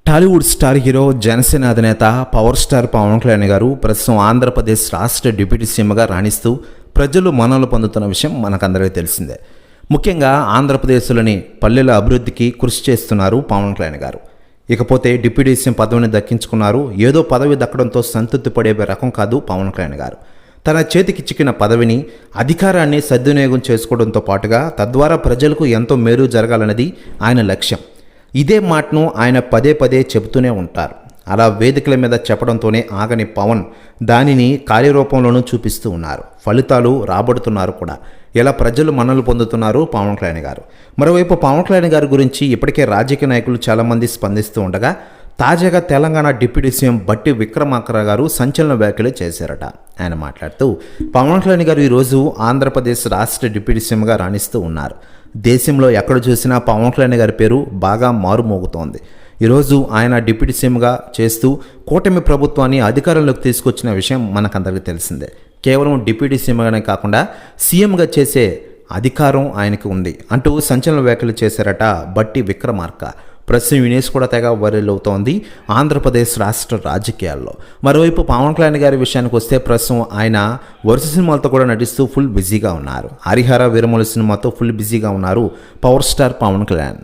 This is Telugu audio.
టాలీవుడ్ స్టార్ హీరో జనసేన అధినేత పవర్ స్టార్ పవన్ కళ్యాణ్ గారు ప్రస్తుతం ఆంధ్రప్రదేశ్ రాష్ట్ర డిప్యూటీ సీఎంగా రాణిస్తూ ప్రజలు మన్ననలు పొందుతున్న విషయం మనకందరికీ తెలిసిందే. ముఖ్యంగా ఆంధ్రప్రదేశ్లోని పల్లెల అభివృద్ధికి కృషి చేస్తున్నారు పవన్ కళ్యాణ్ గారు. ఇకపోతే డిప్యూటీ సీఎం పదవిని దక్కించుకున్నారు. ఏదో పదవి దక్కడంతో సంతృప్తి పడే రకం కాదు పవన్ కళ్యాణ్ గారు. తన చేతికి చిక్కిన పదవిని, అధికారాన్ని సద్వినియోగం చేసుకోవడంతో పాటుగా తద్వారా ప్రజలకు ఎంతో మేలు జరగాలన్నది ఆయన లక్ష్యం. ఇదే మాటను ఆయన పదే పదే చెబుతూనే ఉంటారు. అలా వేదికల మీద చెప్పడంతోనే ఆగని పవన్ దానిని కార్యరూపంలోనూ చూపిస్తూ ఉన్నారు. ఫలితాలు రాబడుతున్నారు కూడా. ఇలా ప్రజలు మన్ననలు పొందుతున్నారు పవన్ కళ్యాణ్ గారు. మరోవైపు పవన్ కళ్యాణ్ గారి గురించి ఇప్పటికే రాజకీయ నాయకులు చాలామంది స్పందిస్తూ ఉండగా తాజాగా తెలంగాణ డిప్యూటీ సీఎం బట్టి విక్రమార్క గారు సంచలన వ్యాఖ్యలు చేశారట. ఆయన మాట్లాడుతూ పవన్ కళ్యాణ్ గారు ఈరోజు ఆంధ్రప్రదేశ్ రాష్ట్ర డిప్యూటీ సీఎంగా రాణిస్తూ ఉన్నారు. దేశంలో ఎక్కడ చూసినా పవన్ కళ్యాణ్ గారి పేరు బాగా మారుమోగుతోంది. ఈరోజు ఆయన డిప్యూటీ సీఎంగా చేస్తూ కూటమి ప్రభుత్వాన్ని అధికారంలోకి తీసుకొచ్చిన విషయం మనకందరికీ తెలిసిందే. కేవలం డిప్యూటీ సీఎంగానే కాకుండా సీఎంగా చేసే అధికారం ఆయనకు ఉంది అంటూ సంచలన వ్యాఖ్యలు చేశారట బట్టి విక్రమార్క. ప్రస్తుతం ఈ న్యూస్ కూడా తెగ వైరల్ అవుతోంది ఆంధ్రప్రదేశ్ రాష్ట్ర రాజకీయాల్లో. మరోవైపు పవన్ కళ్యాణ్ గారి విషయానికి వస్తే ప్రస్తుతం ఆయన వరుస సినిమాలతో కూడా నటిస్తూ ఫుల్ బిజీగా ఉన్నారు. హరిహర వీరమల సినిమాతో ఫుల్ బిజీగా ఉన్నారు పవర్ స్టార్ పవన్ కళ్యాణ్.